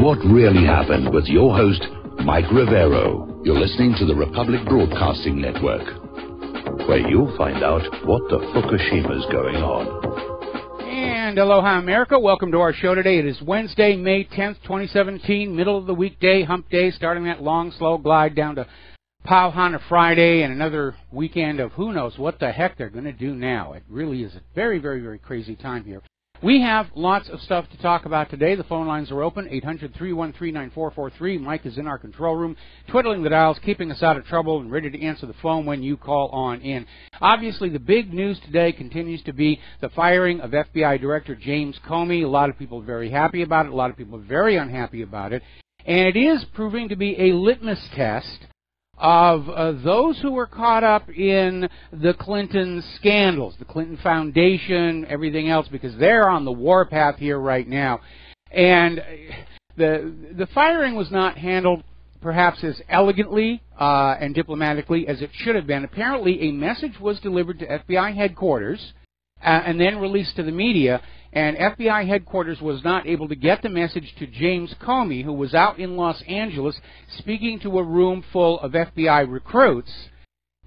what really happened with your host, Mike Rivero. You're listening to the Republic Broadcasting Network, where you'll find out what the Fukushima's going on. And aloha, America. Welcome to our show today. It is Wednesday, May 10th, 2017, middle of the weekday, hump day, starting that long, slow glide down to Pauhana Friday and another weekend of who knows what the heck they're going to do now. It really is a very, very, very crazy time here. We have lots of stuff to talk about today. The phone lines are open, 800-313-9443. Mike is in our control room, twiddling the dials, keeping us out of trouble, and ready to answer the phone when you call on in. Obviously, the big news today continues to be the firing of FBI Director James Comey. A lot of people are very happy about it. A lot of people are very unhappy about it. And it is proving to be a litmus test of those who were caught up in the Clinton scandals, the Clinton Foundation, everything else, because they're on the warpath here right now. And the firing was not handled perhaps as elegantly and diplomatically as it should have been. Apparently, a message was delivered to FBI headquarters and then released to the media, and FBI headquarters was not able to get the message to James Comey, who was out in Los Angeles speaking to a room full of FBI recruits,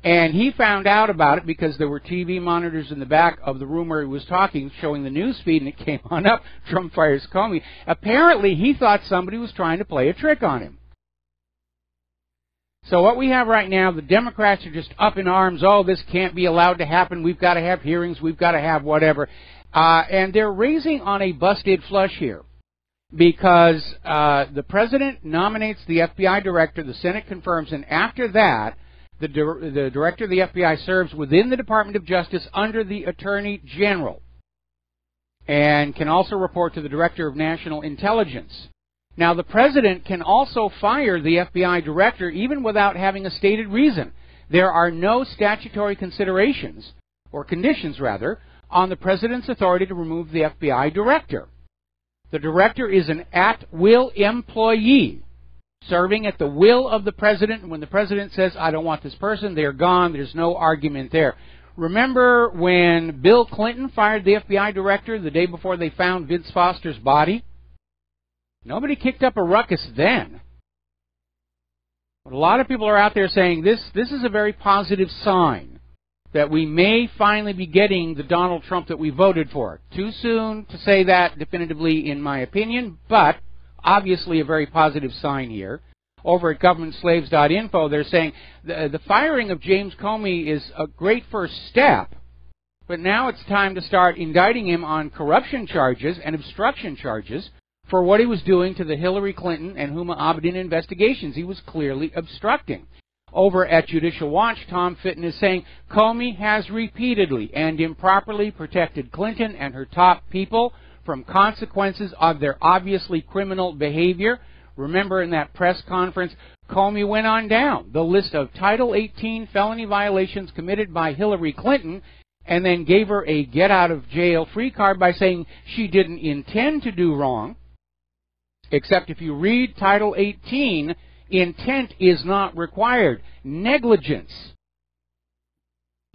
and he found out about it because there were TV monitors in the back of the room where he was talking, showing the news feed, and it came on up, Trump fires Comey. Apparently, he thought somebody was trying to play a trick on him. So what we have right now, the Democrats are just up in arms. Oh, this can't be allowed to happen. We've got to have hearings. We've got to have whatever. And they're raising on a busted flush here because the president nominates the FBI director, the Senate confirms, and after that, the director of the FBI serves within the Department of Justice under the Attorney General and can also report to the Director of National Intelligence. Now, the president can also fire the FBI director even without having a stated reason. There are no statutory considerations, or conditions rather, on the president's authority to remove the FBI director. The director is an at-will employee, serving at the will of the president, and when the president says, I don't want this person, they're gone, there's no argument there. Remember when Bill Clinton fired the FBI director the day before they found Vince Foster's body? Nobody kicked up a ruckus then. But a lot of people are out there saying this is a very positive sign that we may finally be getting the Donald Trump that we voted for. Too soon to say that definitively, in my opinion, but obviously a very positive sign here. Over at governmentslaves.info, they're saying the firing of James Comey is a great first step, but now it's time to start indicting him on corruption charges and obstruction charges for what he was doing to the Hillary Clinton and Huma Abedin investigations. He was clearly obstructing. Over at Judicial Watch, Tom Fitton is saying Comey has repeatedly and improperly protected Clinton and her top people from consequences of their obviously criminal behavior. Remember in that press conference, Comey went on down the list of Title 18 felony violations committed by Hillary Clinton and then gave her a get-out-of-jail-free card by saying she didn't intend to do wrong. Except if you read Title 18, intent is not required. Negligence,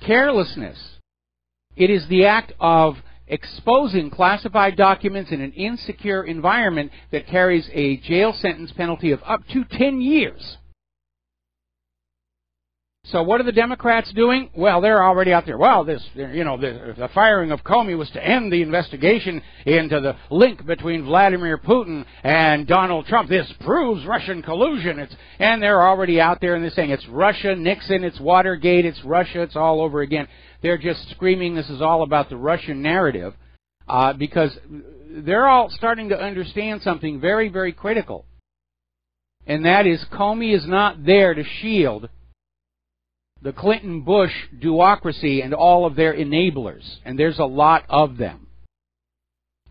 carelessness. It is the act of exposing classified documents in an insecure environment that carries a jail sentence penalty of up to 10 years. So what are the Democrats doing? Well, they're already out there. Well, the firing of Comey was to end the investigation into the link between Vladimir Putin and Donald Trump. This proves Russian collusion. And they're already out there and they're saying it's Russia, Nixon, it's Watergate, it's Russia, it's all over again. They're just screaming this is all about the Russian narrative because they're all starting to understand something very, very critical. And that is Comey is not there to shield the Clinton-Bush duocracy and all of their enablers, and there's a lot of them.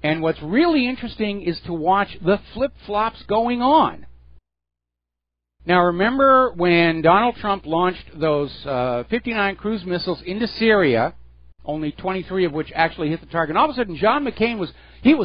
And what's really interesting is to watch the flip-flops going on. Now remember when Donald Trump launched those 59 cruise missiles into Syria, only 23 of which actually hit the target, and all of a sudden John McCain was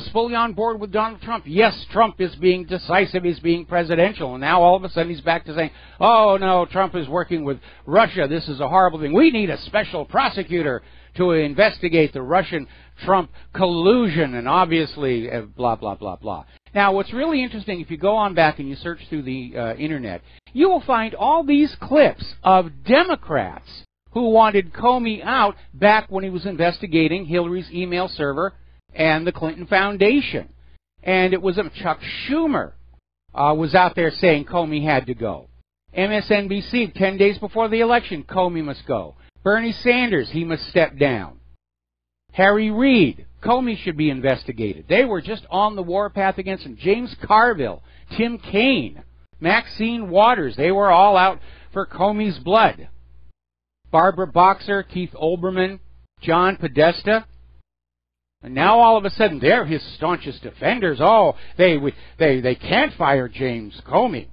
fully on board with Donald Trump. Yes, Trump is being decisive, he's being presidential, and now all of a sudden he's back to saying, oh no, Trump is working with Russia, this is a horrible thing. We need a special prosecutor to investigate the Russian-Trump collusion, and obviously blah, blah, blah, blah. Now, what's really interesting, if you go on back and you search through the Internet, you will find all these clips of Democrats who wanted Comey out back when he was investigating Hillary's email server and the Clinton Foundation. And it was Chuck Schumer was out there saying Comey had to go. MSNBC, 10 days before the election, Comey must go. Bernie Sanders, he must step down. Harry Reid, Comey should be investigated. They were just on the warpath against him. James Carville, Tim Kaine, Maxine Waters, they were all out for Comey's blood. Barbara Boxer, Keith Olbermann, John Podesta. And now all of a sudden they're his staunchest defenders. Oh, they can't fire James Comey.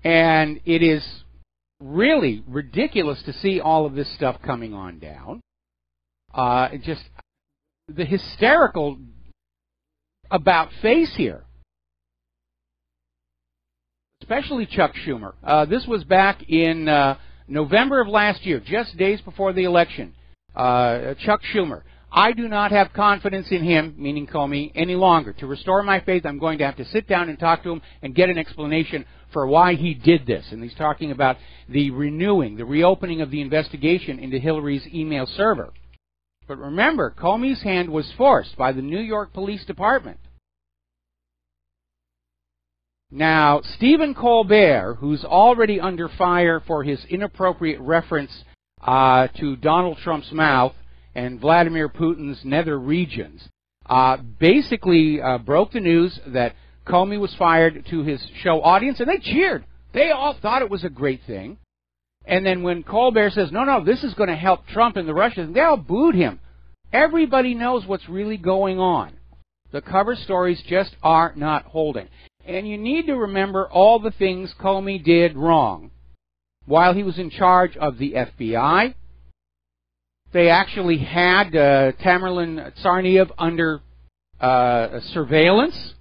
And it is really ridiculous to see all of this stuff coming on down. Just the hysterical about face here. Especially Chuck Schumer. This was back in November of last year, just days before the election. Chuck Schumer. I do not have confidence in him, meaning Comey, any longer. To restore my faith, I'm going to have to sit down and talk to him and get an explanation for why he did this. And he's talking about the reopening of the investigation into Hillary's email server. But remember, Comey's hand was forced by the New York Police Department. Now, Stephen Colbert, who's already under fire for his inappropriate reference to Donald Trump's mouth and Vladimir Putin's nether regions, basically broke the news that Comey was fired to his show audience, and they cheered. They all thought it was a great thing. And then when Colbert says, no, this is going to help Trump and the Russians, they all booed him. Everybody knows what's really going on. The cover stories just are not holding. And you need to remember all the things Comey did wrong while he was in charge of the FBI. They actually had Tamerlan Tsarnaev under surveillance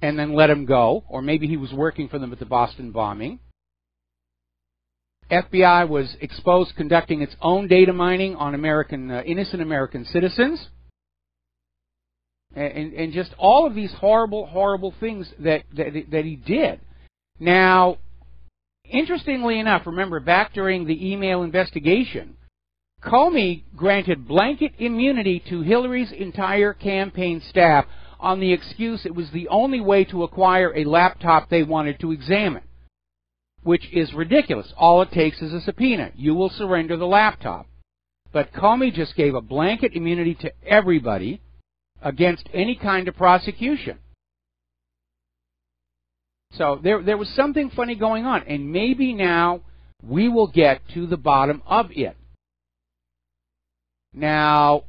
and then let him go. Or maybe he was working for them at the Boston bombing. FBI was exposed conducting its own data mining on innocent American citizens. And just all of these horrible, horrible things that he did. Now, interestingly enough, remember, back during the email investigation, Comey granted blanket immunity to Hillary's entire campaign staff on the excuse it was the only way to acquire a laptop they wanted to examine, which is ridiculous. All it takes is a subpoena. You will surrender the laptop. But Comey just gave a blanket immunity to everybody against any kind of prosecution. So there was something funny going on, and maybe now we will get to the bottom of it. Now,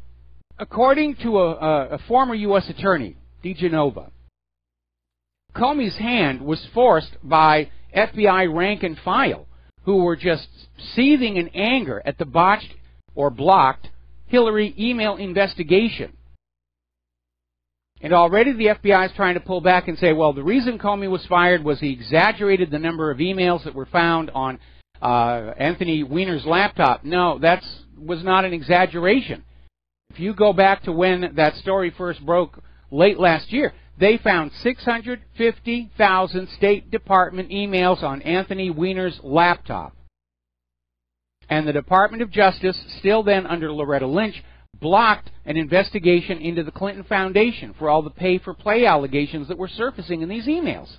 according to a former U.S. attorney, DeGenova, Comey's hand was forced by FBI rank and file, who were just seething in anger at the botched or blocked Hillary email investigation. And already the FBI is trying to pull back and say, well, the reason Comey was fired was he exaggerated the number of emails that were found on Anthony Weiner's laptop. No, that was not an exaggeration. If you go back to when that story first broke late last year, they found 650,000 State Department emails on Anthony Weiner's laptop. And the Department of Justice, still then under Loretta Lynch, blocked an investigation into the Clinton Foundation for all the pay-for-play allegations that were surfacing in these emails.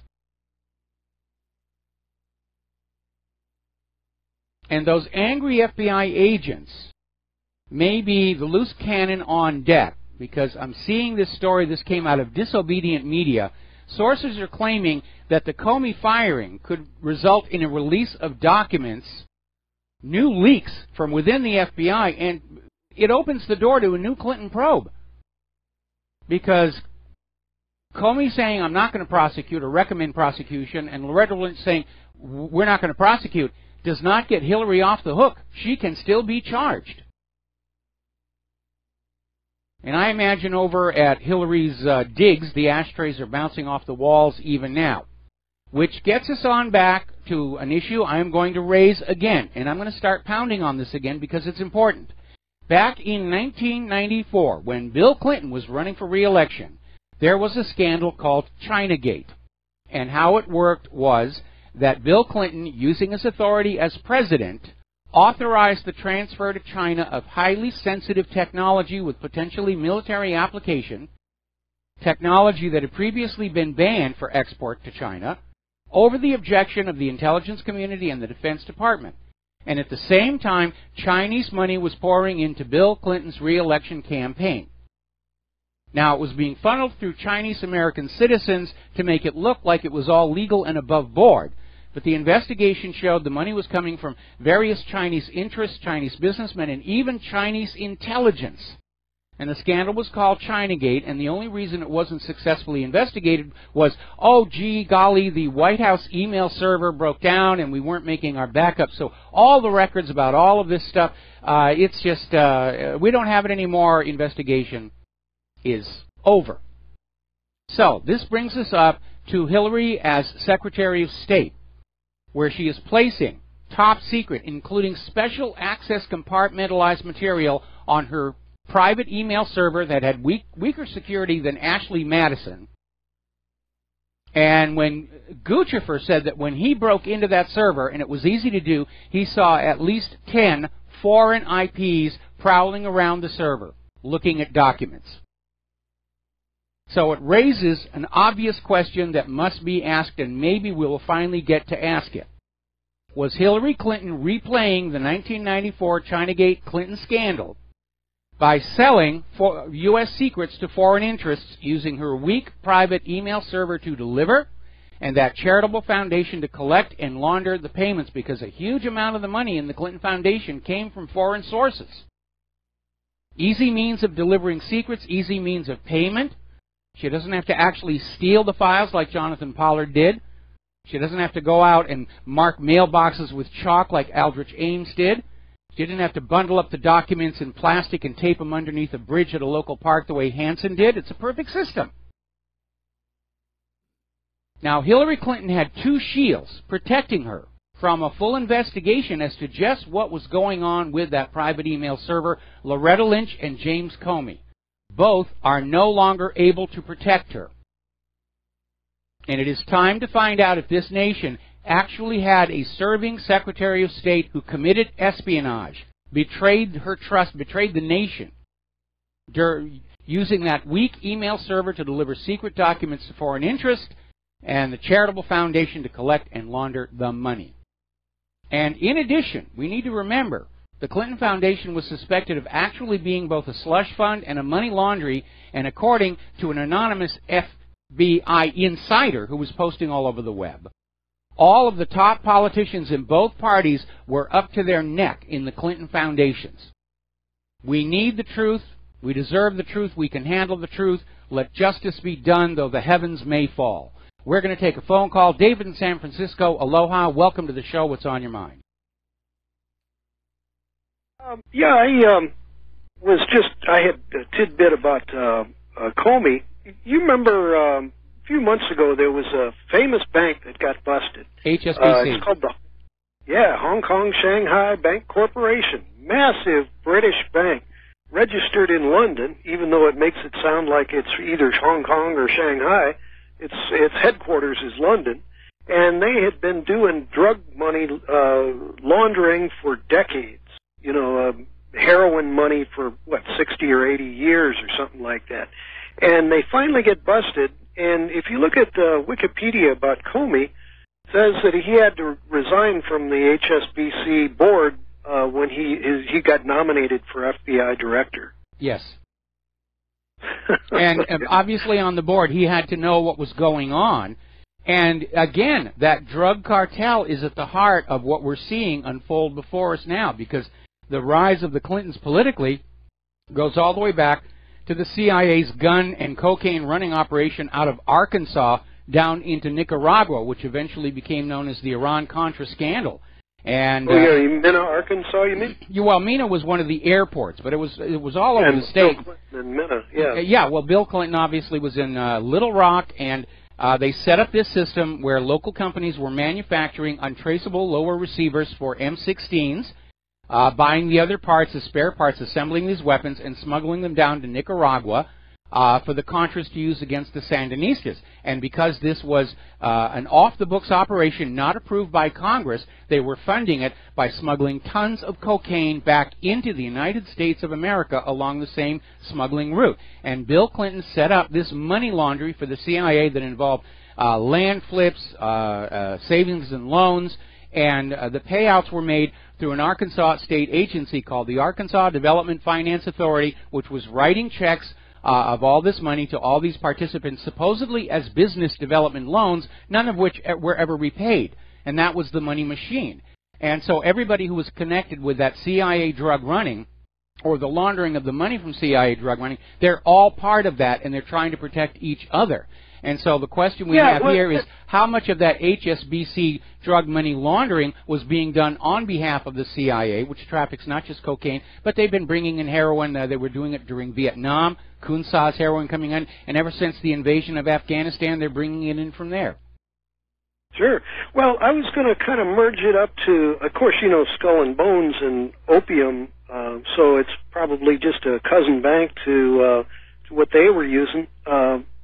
And those angry FBI agents may be the loose cannon on deck, because I'm seeing this story, this came out of Disobedient Media. Sources are claiming that the Comey firing could result in a release of documents, new leaks from within the FBI, and it opens the door to a new Clinton probe. Because Comey saying, I'm not going to prosecute or recommend prosecution, and Loretta Lynch saying, we're not going to prosecute, does not get Hillary off the hook. She can still be charged. And I imagine over at Hillary's digs, the ashtrays are bouncing off the walls even now. Which gets us on back to an issue I am going to raise again. And I'm going to start pounding on this again because it's important. Back in 1994, when Bill Clinton was running for re-election, there was a scandal called Chinagate. And how it worked was that Bill Clinton, using his authority as president, authorized the transfer to China of highly sensitive technology with potentially military application, technology that had previously been banned for export to China, over the objection of the intelligence community and the Defense Department. And at the same time, Chinese money was pouring into Bill Clinton's re-election campaign. Now, it was being funneled through Chinese-American citizens to make it look like it was all legal and above board. But the investigation showed the money was coming from various Chinese interests, Chinese businessmen, and even Chinese intelligence. And the scandal was called Chinagate, and the only reason it wasn't successfully investigated was, oh, gee, golly, the White House email server broke down and we weren't making our backup. So all the records about all of this stuff, it's just, we don't have it anymore. Investigation is over. So this brings us up to Hillary as Secretary of State, where she is placing top secret, including special access compartmentalized material on her private email server that had weaker security than Ashley Madison. And when Guccifer said that when he broke into that server, and it was easy to do, he saw at least 10 foreign IPs prowling around the server, looking at documents. So it raises an obvious question that must be asked, and maybe we will finally get to ask it. Was Hillary Clinton replaying the 1994 Chinagate Clinton scandal by selling U.S. secrets to foreign interests using her weak private email server to deliver and that charitable foundation to collect and launder the payments, because a huge amount of the money in the Clinton Foundation came from foreign sources? Easy means of delivering secrets, easy means of payment. She doesn't have to actually steal the files like Jonathan Pollard did. She doesn't have to go out and mark mailboxes with chalk like Aldrich Ames did. She didn't have to bundle up the documents in plastic and tape them underneath a bridge at a local park the way Hansen did. It's a perfect system. Now, Hillary Clinton had two shields protecting her from a full investigation as to just what was going on with that private email server, Loretta Lynch and James Comey. Both are no longer able to protect her. And it is time to find out if this nation actually had a serving Secretary of State who committed espionage, betrayed her trust, betrayed the nation, using that weak email server to deliver secret documents to foreign interest, and the charitable foundation to collect and launder the money. And in addition, we need to remember the Clinton Foundation was suspected of actually being both a slush fund and a money laundry, and according to an anonymous FBI insider who was posting all over the web, all of the top politicians in both parties were up to their neck in the Clinton Foundations. We need the truth. We deserve the truth. We can handle the truth. Let justice be done, though the heavens may fall. We're going to take a phone call. David in San Francisco, aloha. Welcome to the show. What's on your mind? I had a tidbit about Comey. You remember a few months ago there was a famous bank that got busted. HSBC. It's called the Hong Kong Shanghai Bank Corporation. Massive British bank, registered in London, even though it makes it sound like it's either Hong Kong or Shanghai. Its headquarters is London, and they had been doing drug money laundering for decades. You know, heroin money for 60 or 80 years or something like that. And they finally get busted. And if you look at Wikipedia about Comey, it says that he had to resign from the HSBC board when he got nominated for FBI director. Yes. And obviously on the board, he had to know what was going on. And again, that drug cartel is at the heart of what we're seeing unfold before us now, because the rise of the Clintons politically goes all the way back to the CIA's gun and cocaine running operation out of Arkansas down into Nicaragua, which eventually became known as the Iran-Contra scandal. And Mena, Arkansas, you mean? Well, Mena was one of the airports, but it was all over the state. Bill Clinton and Mena, yeah. Yeah, well, Bill Clinton obviously was in Little Rock, and they set up this system where local companies were manufacturing untraceable lower receivers for M16s. buying the other parts, the spare parts, assembling these weapons, and smuggling them down to Nicaragua for the Contras to use against the Sandinistas. And because this was an off-the-books operation not approved by Congress, they were funding it by smuggling tons of cocaine back into the United States of America along the same smuggling route. And Bill Clinton set up this money laundering for the CIA that involved land flips, savings and loans, and the payouts were made through an Arkansas state agency called the Arkansas Development Finance Authority, which was writing checks of all this money to all these participants, supposedly as business development loans, none of which were ever repaid. And that was the money machine. And so everybody who was connected with that CIA drug running, or the laundering of the money from CIA drug money, they're all part of that, and they're trying to protect each other. And so the question we have here is how much of that HSBC drug money laundering was being done on behalf of the CIA, which traffics not just cocaine, but they've been bringing in heroin. They were doing it during Vietnam, Kunsas heroin coming in, and ever since the invasion of Afghanistan, they're bringing it in from there. Sure. Well, I was going to kind of merge it up to, of course, you know, Skull and Bones and opium, so it's probably just a cousin bank to what they were using.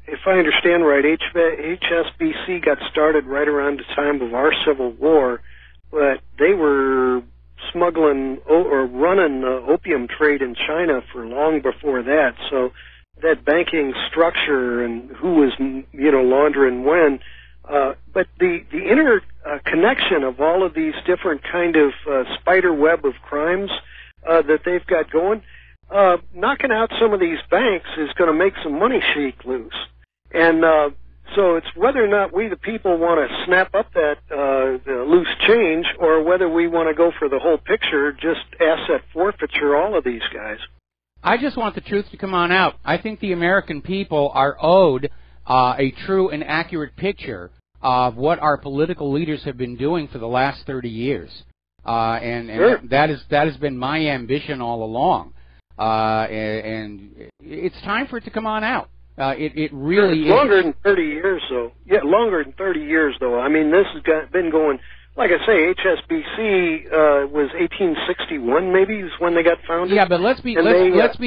If I understand right, HSBC got started right around the time of our Civil War, but they were smuggling or running the opium trade in China for long before that. So that banking structure and who was, you know, laundering when. But the interconnection of all of these different kind of spider web of crimes that they've got going, knocking out some of these banks is going to make some money shake loose. And so it's whether or not we, the people, want to snap up that loose change, or whether we want to go for the whole picture, just asset forfeiture all of these guys. I just want the truth to come on out. I think the American people are owed a true and accurate picture of what our political leaders have been doing for the last 30 years. And sure. that has been my ambition all along. And it's time for it to come on out. It really is. Longer than 30 years, though. Yeah, longer than 30 years, though. I mean, this has been going, like I say, HSBC was 1861, maybe, is when they got founded. Yeah, but let's be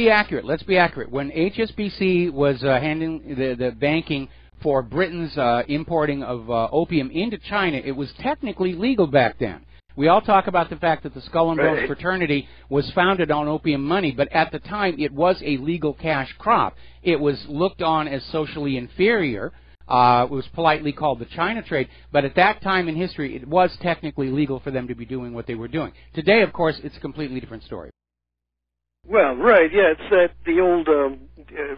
accurate. Let's be accurate. When HSBC was handing the banking for Britain's importing of opium into China, it was technically legal back then. We all talk about the fact that the Skull and Bones fraternity was founded on opium money, but at the time it was a legal cash crop. It was looked on as socially inferior. It was politely called the China trade, but at that time in history it was technically legal for them to be doing what they were doing. Today, of course, it's a completely different story. Well, right, yeah, it's the old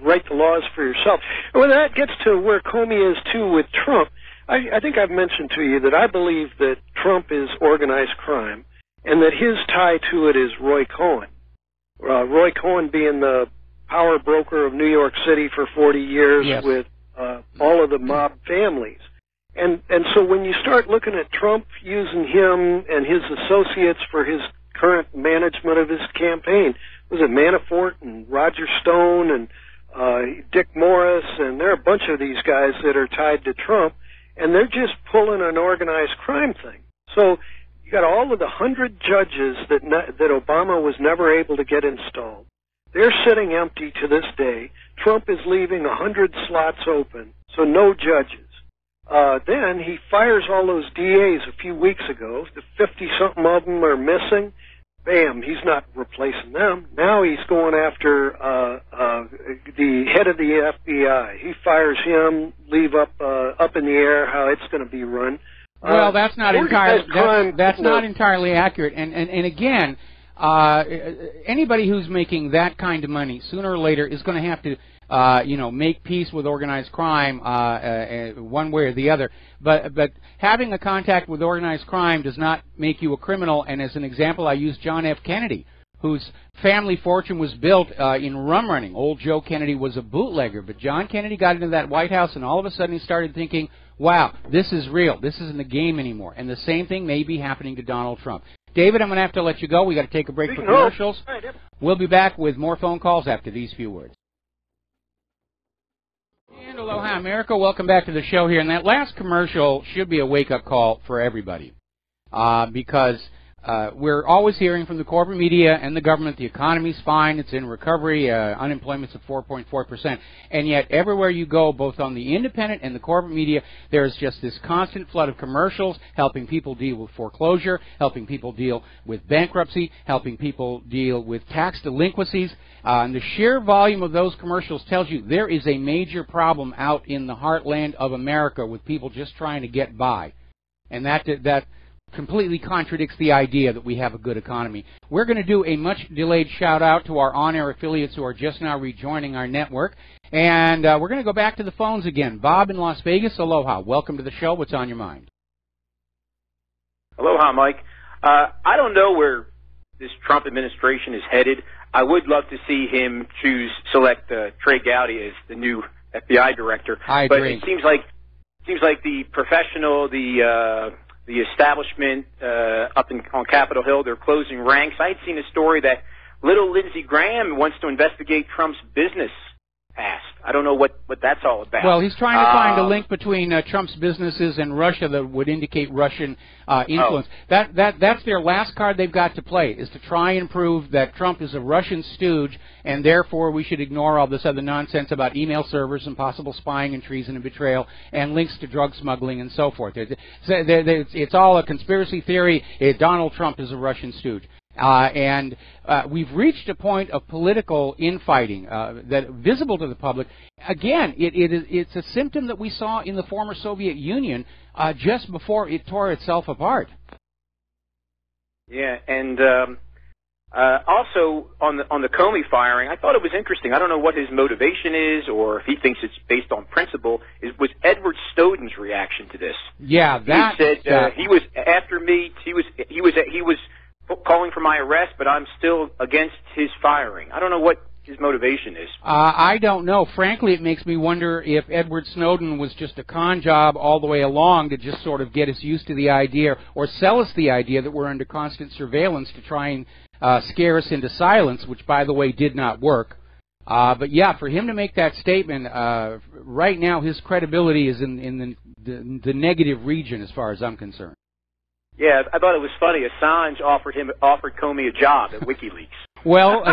write the laws for yourself. Well, that gets to where Comey is, too, with Trump. I think I've mentioned to you that I believe that Trump is organized crime, and that his tie to it is Roy Cohn. Roy Cohn being the power broker of New York City for 40 years, yes, with all of the mob families. And so when you start looking at Trump using him and his associates for his current management of his campaign, was it Manafort and Roger Stone and Dick Morris, and there are a bunch of these guys that are tied to Trump, and they're just pulling an organized crime thing. So you got all of the 100 judges that Obama was never able to get installed. They're sitting empty to this day. Trump is leaving 100 slots open, so no judges. Then he fires all those DAs a few weeks ago. The 50-something of them are missing. Bam, he's not replacing them. Now he's going after the head of the FBI. He fires him, leave up in the air how it's going to be run. Well, that's not entirely accurate. And again, anybody who's making that kind of money sooner or later is going to have to make peace with organized crime one way or the other. But having a contact with organized crime does not make you a criminal. And as an example, I use John F. Kennedy, whose family fortune was built in rum running. Old Joe Kennedy was a bootlegger, but John Kennedy got into that White House, and all of a sudden he started thinking, wow, this is real. This isn't a game anymore. And the same thing may be happening to Donald Trump. David, I'm going to have to let you go. We've got to take a break for commercials. We'll be back with more phone calls after these few words. And aloha, America. Welcome back to the show here. And that last commercial should be a wake-up call for everybody because we're always hearing from the corporate media and the government the economy's fine, it's in recovery, unemployment's at 4.4%, and yet everywhere you go, both on the independent and the corporate media, there's just this constant flood of commercials helping people deal with foreclosure, helping people deal with bankruptcy, helping people deal with tax delinquencies, and the sheer volume of those commercials tells you there is a major problem out in the heartland of America with people just trying to get by, and that completely contradicts the idea that we have a good economy. We're going to do a much-delayed shout-out to our on-air affiliates who are just now rejoining our network. And we're going to go back to the phones again. Bob in Las Vegas, aloha. Welcome to the show. What's on your mind? Aloha, Mike. I don't know where this Trump administration is headed. I would love to see him select Trey Gowdy as the new FBI director. I agree. But it seems like the professional, the establishment up on Capitol Hill, they're closing ranks. I had seen a story that little Lindsey Graham wants to investigate Trump's business past. I don't know what that's all about. Well, he's trying to find a link between Trump's businesses and Russia that would indicate Russian influence. That's their last card they've got to play, is to try and prove that Trump is a Russian stooge, and therefore we should ignore all this other nonsense about email servers and possible spying and treason and betrayal and links to drug smuggling and so forth. It's all a conspiracy theory. Donald Trump is a Russian stooge. And we've reached a point of political infighting that visible to the public. Again, it's a symptom that we saw in the former Soviet Union just before it tore itself apart. Yeah, and also on the Comey firing, I thought it was interesting. I don't know what his motivation is, or if he thinks it's based on principle. Was Edward Snowden's reaction to this? Yeah, that he said he was after me. He was calling for my arrest, but I'm still against his firing. I don't know what his motivation is. I don't know. Frankly, it makes me wonder if Edward Snowden was just a con job all the way along to just sort of get us used to the idea or sell us the idea that we're under constant surveillance to try and scare us into silence, which, by the way, did not work. But, yeah, for him to make that statement, right now his credibility is in the negative region as far as I'm concerned. Yeah, I thought it was funny. Assange offered Comey a job at WikiLeaks. Well,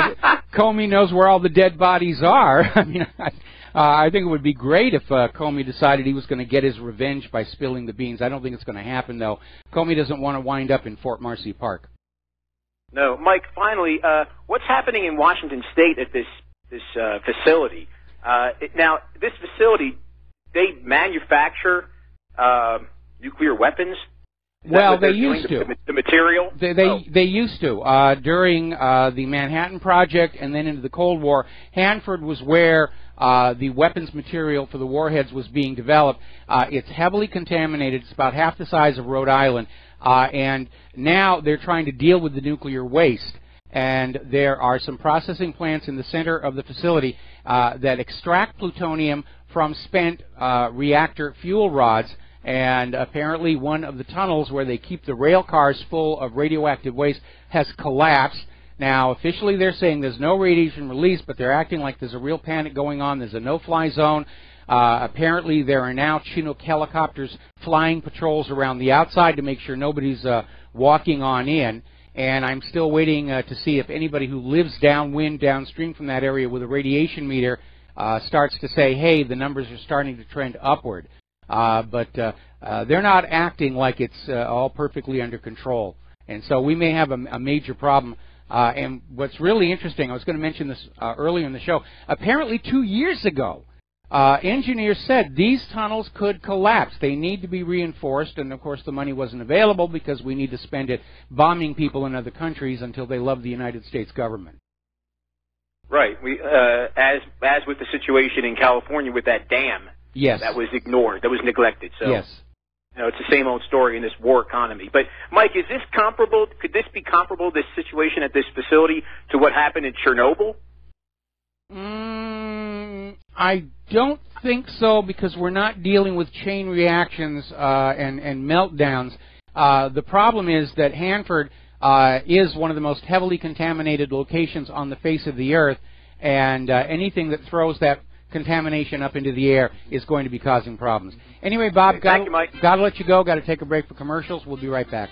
Comey knows where all the dead bodies are. I mean, I think it would be great if Comey decided he was going to get his revenge by spilling the beans. I don't think it's going to happen, though. Comey doesn't want to wind up in Fort Marcy Park. No, Mike. Finally, what's happening in Washington State at this facility? Now, this facility, they manufacture nuclear weapons. Well, they used to. The material? They used to. During the Manhattan Project and then into the Cold War, Hanford was where the weapons material for the warheads was being developed. It's heavily contaminated. It's about half the size of Rhode Island. And now they're trying to deal with the nuclear waste. And there are some processing plants in the center of the facility that extract plutonium from spent reactor fuel rods. And apparently one of the tunnels where they keep the rail cars full of radioactive waste has collapsed. Now, officially they're saying there's no radiation release, but they're acting like there's a real panic going on. There's a no-fly zone. Apparently there are now Chinook helicopters flying patrols around the outside to make sure nobody's walking on in. And I'm still waiting to see if anybody who lives downwind, downstream from that area with a radiation meter starts to say, hey, the numbers are starting to trend upward. But they're not acting like it's all perfectly under control. And so we may have a major problem. And what's really interesting, I was going to mention this earlier in the show, apparently 2 years ago, engineers said these tunnels could collapse. They need to be reinforced, and of course the money wasn't available because we need to spend it bombing people in other countries until they love the United States government. Right. We, as with the situation in California with that dam. Yes. That was ignored, that was neglected. So, yes. You know, it's the same old story in this war economy. But, Mike, is this comparable? Could this be comparable, this situation at this facility, to what happened in Chernobyl? I don't think so, because we're not dealing with chain reactions and meltdowns. The problem is that Hanford is one of the most heavily contaminated locations on the face of the earth, and anything that throws that contamination up into the air is going to be causing problems. Anyway, Bob, Thank you, Mike. Got to let you go. Got to take a break for commercials. We'll be right back.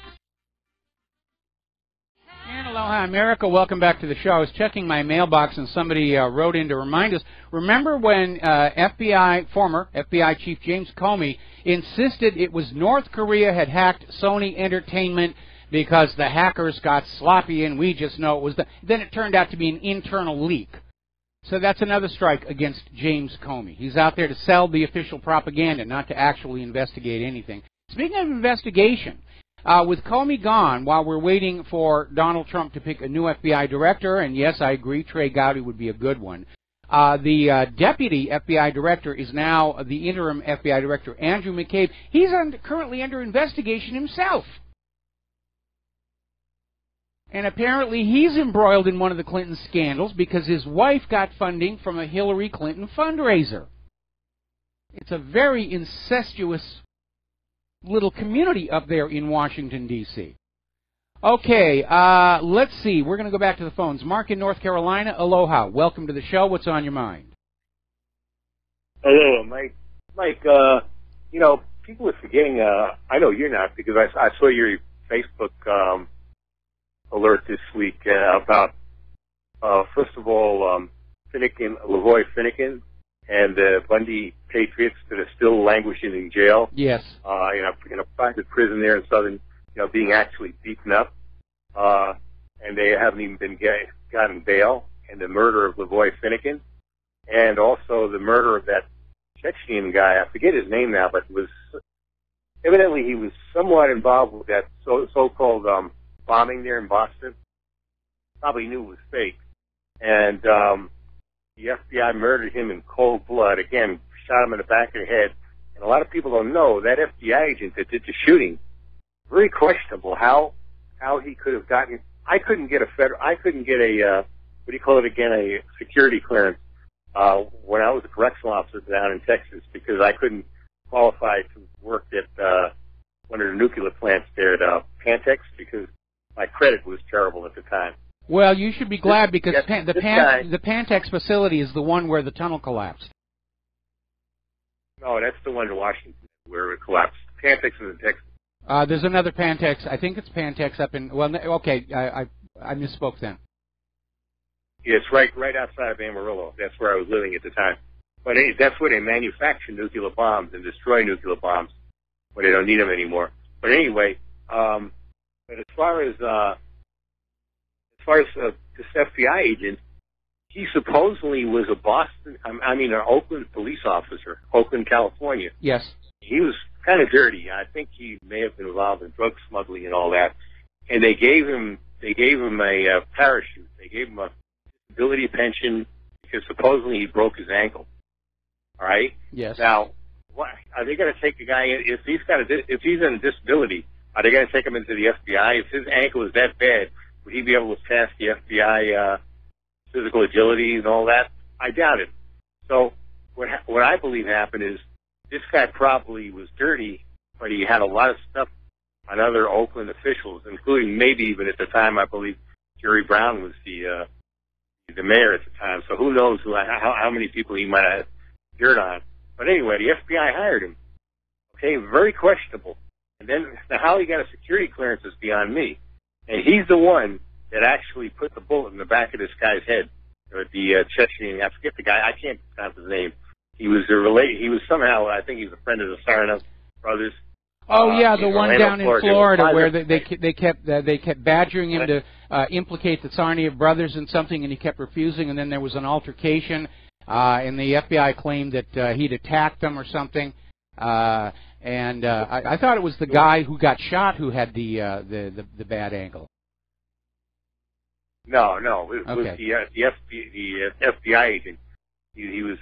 America, welcome back to the show. I was checking my mailbox and somebody wrote in to remind us. Remember when former FBI Chief James Comey insisted it was North Korea had hacked Sony Entertainment because the hackers got sloppy and we just know it was then it turned out to be an internal leak. So that's another strike against James Comey. He's out there to sell the official propaganda, not to actually investigate anything. Speaking of investigation, with Comey gone, while we're waiting for Donald Trump to pick a new FBI director, and yes, I agree, Trey Gowdy would be a good one, the deputy FBI director is now the interim FBI director, Andrew McCabe. He's currently under investigation himself. And apparently he's embroiled in one of the Clinton scandals because his wife got funding from a Hillary Clinton fundraiser. It's a very incestuous little community up there in Washington, D.C. Okay, let's see. We're going to go back to the phones. Mark in North Carolina, aloha. Welcome to the show. What's on your mind? Hello, Mike. Mike, you know, people are forgetting, I know you're not, because I saw your Facebook alert this week about, first in Lavoy Finnegan, and the Bundy Patriots that are still languishing in jail. Yes. In a private prison there in southern, being actually beaten up. And they haven't even been gotten bail. And the murder of Lavoy Finnegan. And also the murder of that Chechen guy. I forget his name now, but evidently he was somewhat involved with that so-called bombing there in Boston. Probably knew it was fake. And the FBI murdered him in cold blood. Again, shot him in the back of the head. And a lot of people don't know that FBI agent that did the shooting, very questionable how he could have gotten. I couldn't get a a security clearance when I was a correctional officer down in Texas because I couldn't qualify to work at one of the nuclear plants there at Pantex because my credit was terrible at the time. Well, you should be glad because the Pantex facility is the one where the tunnel collapsed. No, that's the one in Washington where it collapsed. Pantex is in Texas. There's another Pantex. I think it's Pantex up in. Well, okay, I misspoke then. Yeah, it's right outside of Amarillo. That's where I was living at the time. But that's where they manufacture nuclear bombs and destroy nuclear bombs when they don't need them anymore. But anyway, but as far as this FBI agent, he supposedly was an Oakland police officer, Oakland, California. Yes. He was kind of dirty. I think he may have been involved in drug smuggling and all that. And they gave him a parachute. They gave him a disability pension because supposedly he broke his ankle. All right. Yes. Now, what are they going to take the guy if he's in a disability? Are they going to take him into the FBI? If his ankle is that bad, would he be able to pass the FBI physical agility and all that? I doubt it. So what I believe happened is this guy probably was dirty, but he had a lot of stuff on other Oakland officials, including maybe even at the time, I believe, Jerry Brown was the mayor at the time. So who knows how many people he might have dirt on. But anyway, the FBI hired him. Okay, very questionable. And then how he got a security clearance is beyond me. And he's the one that actually put the bullet in the back of this guy's head, or the Chechen. I forget the guy. I can't pronounce his name. He was He was somehow. I think he was a friend of the Saranov brothers. Oh yeah, the one down in Florida where they kept badgering him to implicate the Tsarnaev brothers in something, and he kept refusing. And then there was an altercation, and the FBI claimed that he'd attacked them or something. And I thought it was the guy who got shot who had the bad angle. No, it was the FBI agent. He was.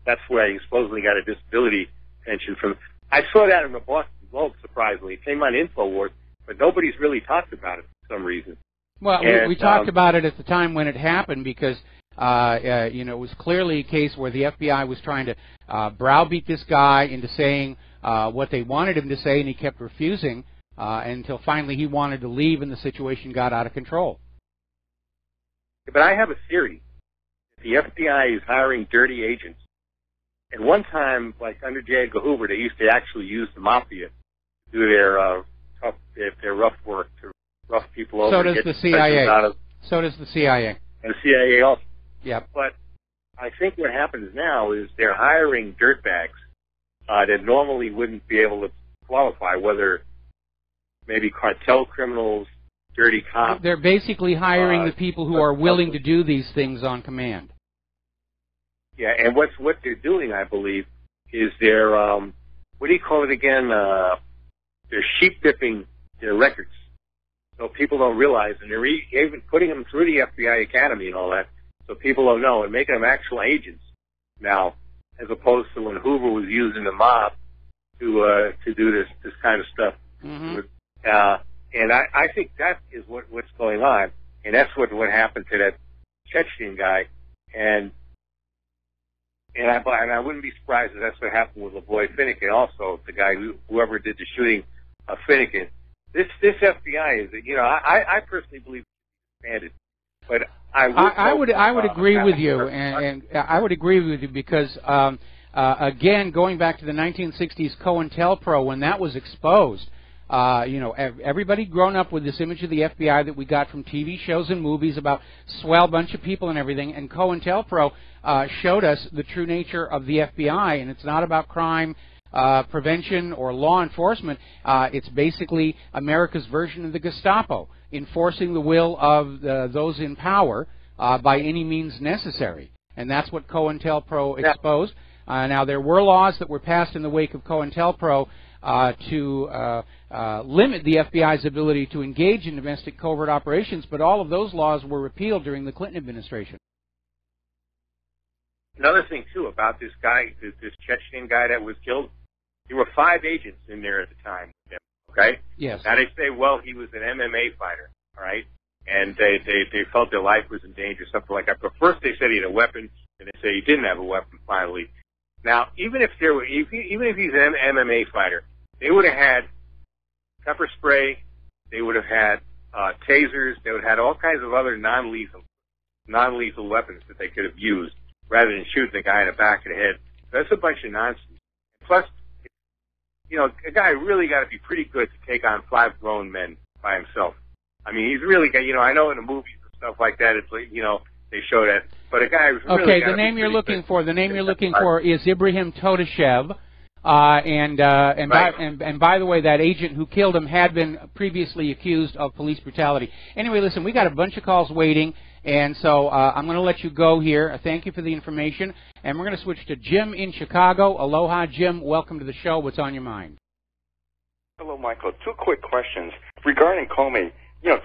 That's where he supposedly got a disability pension from. I saw that in the Boston Globe, surprisingly. It came on InfoWars, but nobody's really talked about it for some reason. Well, we talked about it at the time when it happened because, it was clearly a case where the FBI was trying to browbeat this guy into saying what they wanted him to say, and he kept refusing until finally he wanted to leave and the situation got out of control. But I have a theory. The FBI is hiring dirty agents. And one time, like under J. Edgar Hoover, they used to actually use the mafia to do their rough work, to rough people over. So does the CIA. So does the CIA. And the CIA also. Yep. But I think what happens now is they're hiring dirtbags that normally wouldn't be able to qualify, whether maybe cartel criminals, dirty cops. They're basically hiring the people who are willing to do these things on command. Yeah, and what they're doing, I believe, is they're, what do you call it again? They're sheep dipping their records. So people don't realize, and they're even putting them through the FBI Academy and all that, so people don't know, and making them actual agents now, as opposed to when Hoover was using the mob to do this kind of stuff. Mm-hmm. And I think that is what's going on, and that's what happened to that Chechen guy, and I wouldn't be surprised if that's what happened with LaVoy Finnegan also, the guy whoever did the shooting of Finnegan. This FBI is, I personally believe it's expanded, but I would agree with you, and I would agree with you because again, going back to the 1960s COINTELPRO, when that was exposed, everybody grown up with this image of the FBI that we got from TV shows and movies about swell bunch of people and everything, and COINTELPRO showed us the true nature of the FBI, and it's not about crime prevention or law enforcement. It's basically America's version of the Gestapo, enforcing the will of those in power by any means necessary. And that's what COINTELPRO exposed. Now, there were laws that were passed in the wake of COINTELPRO to limit the FBI's ability to engage in domestic covert operations, but all of those laws were repealed during the Clinton administration. Another thing, too, about this guy, this Chechen guy that was killed, there were 5 agents in there at the time, okay? Yes. Now, they say, well, he was an MMA fighter, all right? And they felt their life was in danger, something like that. But first they said he had a weapon, and they say he didn't have a weapon, finally. Now, even if he's an MMA fighter, they would have had pepper spray, they would have had tasers, they would have had all kinds of other non-lethal weapons that they could have used, rather than shooting the guy in the back of the head. That's a bunch of nonsense. Plus, a guy really got to be pretty good to take on 5 grown men by himself. I mean, he's really got, I know in the movies and stuff like that, it's like, they show that, but a guy who's really okay, the name you're looking for is Ibrahim Todashev. And by the way, that agent who killed him had been previously accused of police brutality. Anyway, listen, we got a bunch of calls waiting, and so I'm going to let you go here. Thank you for the information, and we're going to switch to Jim in Chicago. Aloha, Jim. Welcome to the show. What's on your mind? Hello, Michael. 2 quick questions regarding Comey.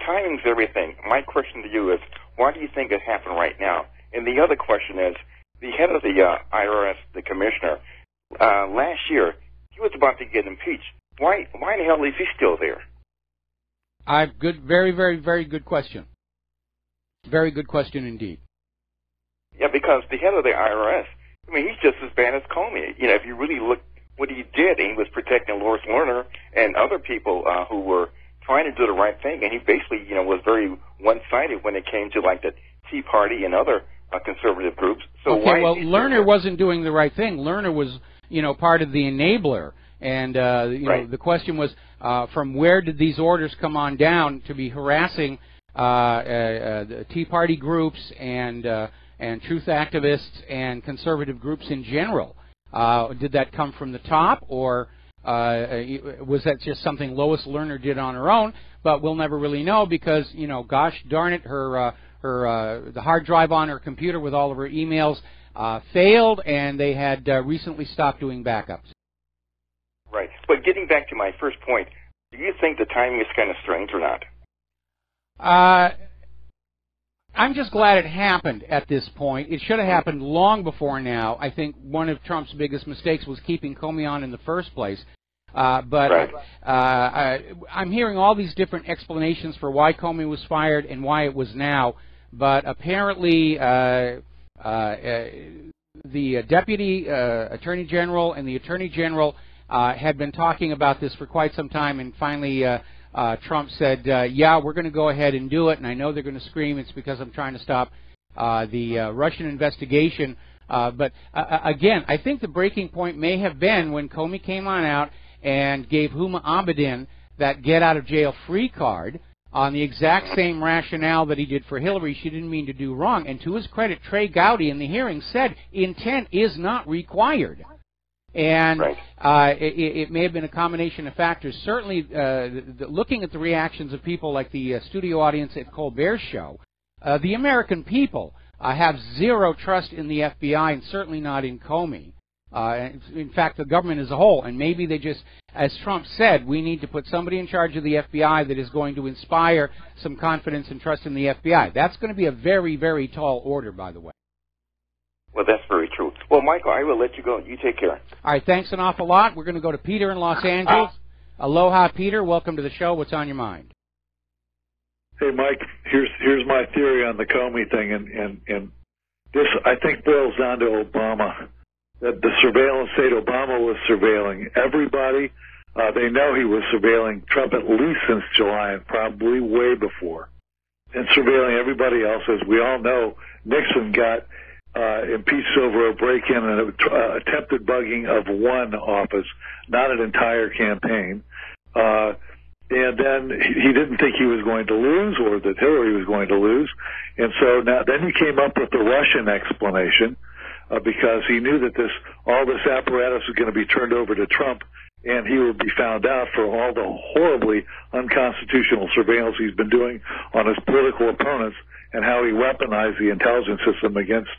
Timing's everything. My question to you is, why do you think it happened right now? And the other question is, the head of the IRS, the commissioner, last year, he was about to get impeached. Why in the hell is he still there? Very, very, very good question. Very good question indeed. Yeah, because the head of the IRS, he's just as bad as Comey. If you really look what he did, and he was protecting Lawrence Lerner and other people who were trying to do the right thing, and he basically, was very one-sided when it came to like the Tea Party and other conservative groups. So okay, well, Lerner wasn't doing the right thing. Lerner was, part of the enabler, and right. The question was, from where did these orders come on down to be harassing the Tea Party groups and truth activists and conservative groups in general? Did that come from the top, or was that just something Lois Lerner did on her own? But we'll never really know because, gosh darn it, the hard drive on her computer with all of her emails failed, and they had recently stopped doing backups. Right. But getting back to my first point, do you think the timing is kind of strange or not? I'm just glad it happened at this point. It should have happened long before now. I think one of Trump's biggest mistakes was keeping Comey on in the first place. But I'm hearing all these different explanations for why Comey was fired and why it was now. But apparently the Deputy Attorney General and the Attorney General had been talking about this for quite some time, and finally Trump said, yeah, we're going to go ahead and do it, and I know they're going to scream it's because I'm trying to stop the Russian investigation. But again, I think the breaking point may have been when Comey came on out and gave Huma Abedin that get-out-of-jail-free card, on the exact same rationale that he did for Hillary. She didn't mean to do wrong. And to his credit, Trey Gowdy in the hearing said intent is not required. And it may have been a combination of factors. Certainly, looking at the reactions of people like the studio audience at Colbert's show, the American people have zero trust in the FBI and certainly not in Comey. In fact, the government as a whole. And maybe they just, as Trump said, we need to put somebody in charge of the FBI that is going to inspire some confidence and trust in the FBI. That's going to be a very, very tall order, by the way. Well, that's very true. Well, Michael, I will let you go. You take care. All right, thanks an awful lot. We're going to go to Peter in Los Angeles. Aloha, Peter. Welcome to the show. What's on your mind? Hey, Mike, here's my theory on the Comey thing, and this, I think, boils down to Obama. That the surveillance state Obama was surveilling everybody. They know he was surveilling Trump at least since July and probably way before. And surveilling everybody else. As we all know, Nixon got impeached over a break-in and attempted bugging of one office, not an entire campaign. And then he didn't think he was going to lose or that Hillary was going to lose. And so then he came up with the Russian explanation because he knew that all this apparatus was going to be turned over to Trump and he would be found out for all the horribly unconstitutional surveillance he's been doing on his political opponents and how he weaponized the intelligence system against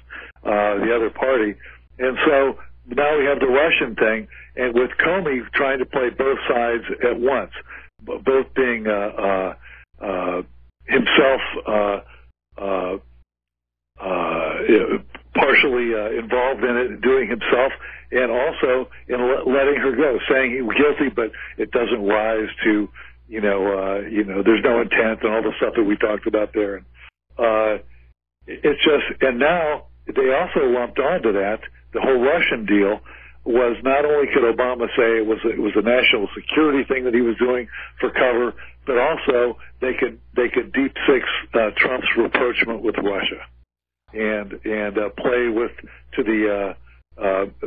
the other party. And so now we have the Russian thing, and with Comey trying to play both sides at once, both being himself partially involved in it, doing himself, and also in letting her go, saying he was guilty, but it doesn't rise to, there's no intent and all the stuff that we talked about there. It's just, and now they also lumped onto that, the whole Russian deal was not only could Obama say it was a national security thing that he was doing for cover, but also they could deep six Trump's rapprochement with Russia and play to the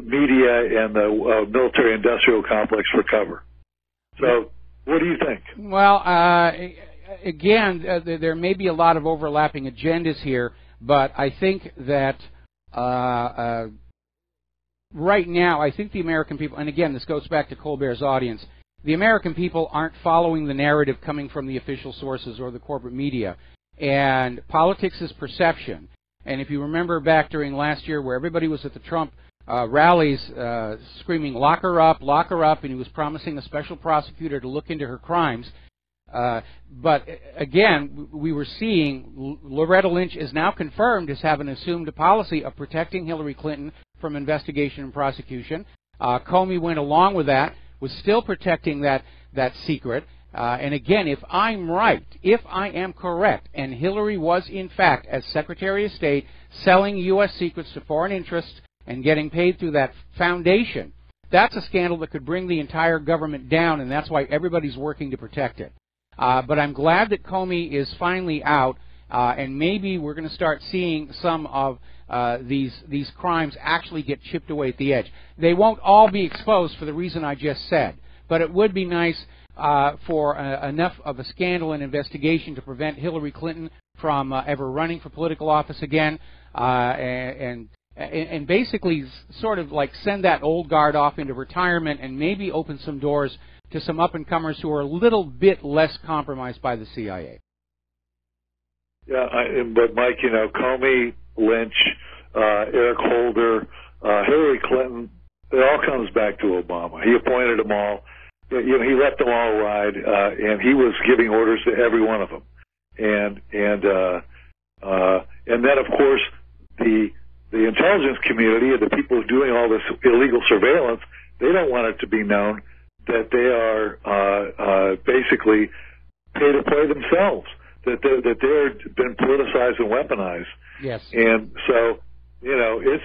media and the military industrial complex for cover. So what do you think? Well, again, there may be a lot of overlapping agendas here, but I think that right now, I think the American people, and again, this goes back to Colbert's audience, the American people aren't following the narrative coming from the official sources or the corporate media. And politics is perception. And if you remember back during last year where everybody was at the Trump rallies screaming, lock her up, and he was promising a special prosecutor to look into her crimes. But again, we were seeing Loretta Lynch is now confirmed as having assumed a policy of protecting Hillary Clinton from investigation and prosecution. Comey went along with that, was still protecting that secret. And again, if I'm right, if I am correct, and Hillary was in fact, as Secretary of State, selling U.S. secrets to foreign interests and getting paid through that foundation, that's a scandal that could bring the entire government down, and that's why everybody's working to protect it. But I'm glad that Comey is finally out, and maybe we're going to start seeing some of these crimes actually get chipped away at the edge. They won't all be exposed for the reason I just said, but it would be nice for enough of a scandal and investigation to prevent Hillary Clinton from ever running for political office again, and basically sort of like send that old guard off into retirement and maybe open some doors to some up-and-comers who are a little bit less compromised by the CIA. Yeah, but Mike, Comey, Lynch, Eric Holder, Hillary Clinton, it all comes back to Obama. He appointed them all. He let them all ride, and he was giving orders to every one of them. And then, of course, the intelligence community and the people doing all this illegal surveillance, they don't want it to be known that they are basically pay to play themselves, that they're been politicized and weaponized. Yes. And so, it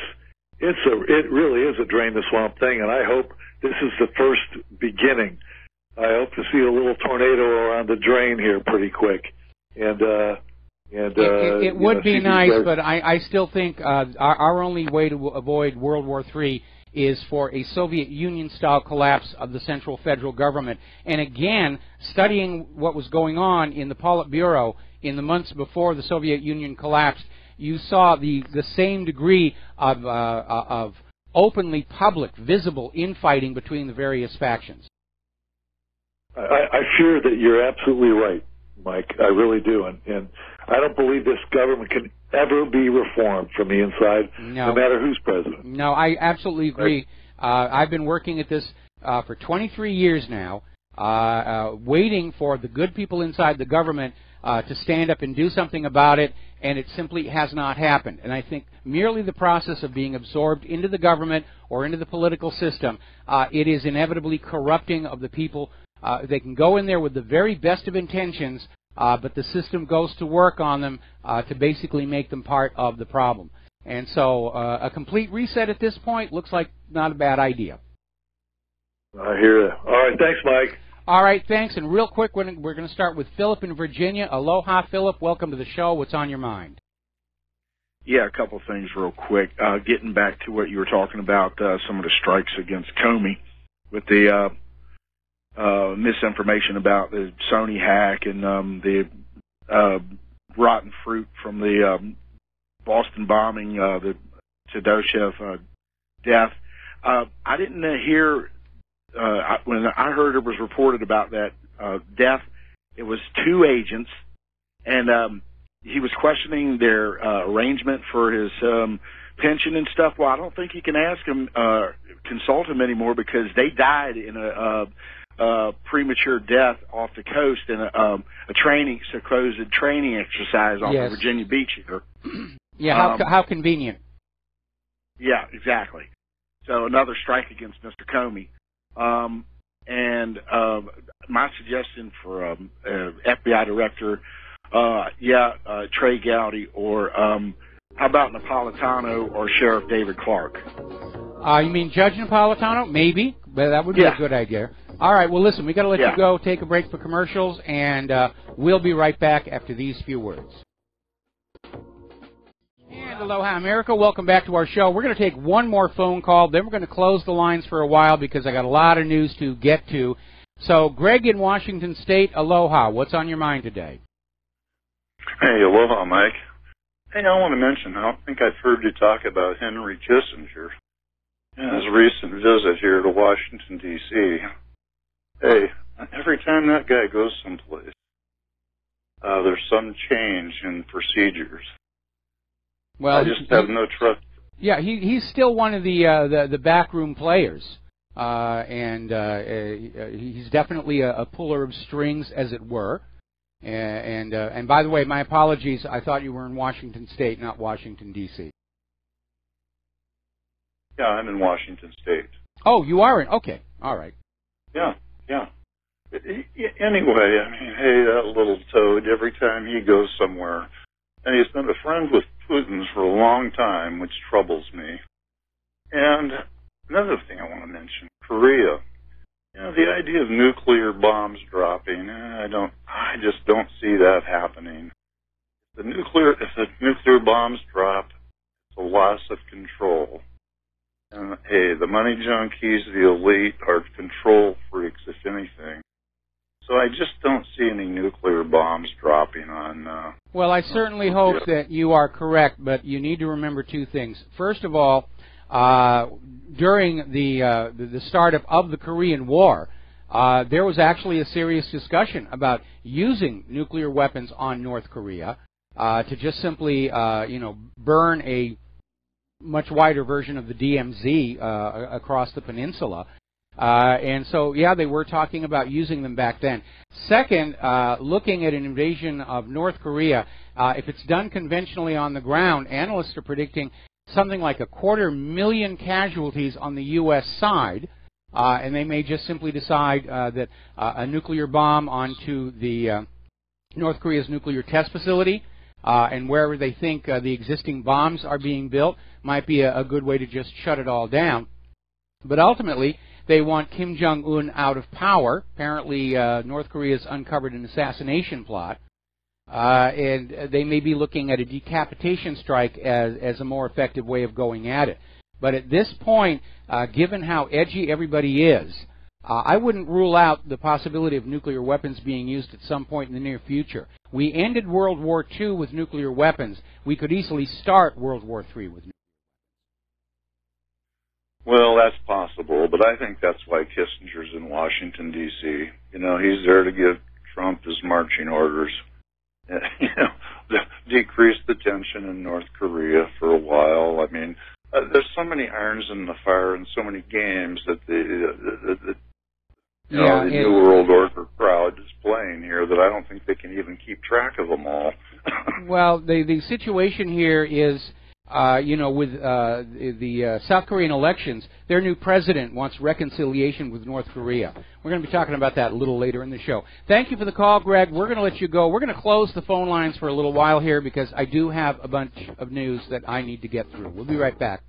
really is a drain the swamp thing, and I hope this is the first beginning. I hope to see a little tornado around the drain here pretty quick. And it would be nice, but I still think our only way to avoid World War III is for a Soviet Union-style collapse of the central federal government. And again, studying what was going on in the Politburo in the months before the Soviet Union collapsed, you saw the same degree of openly public, visible infighting between the various factions. I fear that you're absolutely right, Mike. I really do. And I don't believe this government can ever be reformed from the inside, no matter who's president. No, I absolutely agree. I've been working at this for 23 years now, waiting for the good people inside the government to stand up and do something about it, and it simply has not happened. And I think merely the process of being absorbed into the government or into the political system, it is inevitably corrupting of the people. They can go in there with the very best of intentions, but the system goes to work on them to basically make them part of the problem. And so a complete reset at this point looks like not a bad idea. I hear that. All right, thanks, Mike. All right, thanks. And real quick, we're going to start with Philip in Virginia. Aloha, Philip. Welcome to the show. What's on your mind? Yeah, a couple of things real quick. Getting back to what you were talking about, some of the strikes against Comey with the misinformation about the Sony hack and the rotten fruit from the Boston bombing, the Tadoshev death. I didn't hear... when I heard it was reported about that death, it was two agents, and he was questioning their arrangement for his pension and stuff. Well, I don't think you can ask him, consult him anymore, because they died in a premature death off the coast in a supposed training exercise off of Virginia Beach here. Yeah, how convenient. Yeah, exactly. So another strike against Mr. Comey. And my suggestion for FBI director, Trey Gowdy, or how about Napolitano or Sheriff David Clark? You mean Judge Napolitano? Maybe, but that would be a good idea. All right, well, listen, we got to let you go, take a break for commercials, and we'll be right back after these few words. And aloha, America. Welcome back to our show. We're going to take one more phone call, then we're going to close the lines for a while because I got a lot of news to get to. So, Greg in Washington State, aloha. What's on your mind today? Hey, aloha, Mike. Hey, I want to mention, I don't think I've heard you talk about Henry Kissinger and his recent visit here to Washington, D.C. Hey, every time that guy goes someplace, there's some change in procedures. Well, I just have no trust. Yeah, he's still one of the backroom players, and he's definitely a puller of strings, as it were. And by the way, my apologies. I thought you were in Washington State, not Washington D.C. Yeah, I'm in Washington State. Oh, you are in? Okay, all right. Yeah. Anyway, I mean, hey, that little toad. Every time he goes somewhere, and he's been a friend with Putin's for a long time, which troubles me. And another thing I want to mention, Korea. You know, the idea of nuclear bombs dropping, I just don't see that happening. If the nuclear bombs drop, it's a loss of control. And hey, the money junkies, the elite, are control freaks, if anything. So I just don't see any nuclear bombs dropping on... well, I certainly hope that you are correct, but you need to remember two things. First of all, during the startup of the Korean War, there was actually a serious discussion about using nuclear weapons on North Korea to just simply, burn a much wider version of the DMZ across the peninsula. And so, yeah, they were talking about using them back then. Second, looking at an invasion of North Korea, if it's done conventionally on the ground, analysts are predicting something like 250,000 casualties on the U.S. side, and they may just simply decide that a nuclear bomb onto the North Korea's nuclear test facility and wherever they think the existing bombs are being built might be a good way to just shut it all down. But ultimately, they want Kim Jong-un out of power. Apparently, North Korea's uncovered an assassination plot. And they may be looking at a decapitation strike as a more effective way of going at it. But at this point, given how edgy everybody is, I wouldn't rule out the possibility of nuclear weapons being used at some point in the near future. We ended World War II with nuclear weapons. We could easily start World War III with nuclear weapons. Well, that's possible, but I think that's why Kissinger's in Washington, D.C. You know, he's there to give Trump his marching orders. You know, decrease the tension in North Korea for a while. I mean, there's so many irons in the fire and so many games that the New World Order crowd is playing here that I don't think they can even keep track of them all. Well, the situation here is, with the South Korean elections, their new president wants reconciliation with North Korea. We're going to be talking about that a little later in the show. Thank you for the call, Greg. We're going to let you go. We're going to close the phone lines for a little while here because I do have a bunch of news that I need to get through. We'll be right back.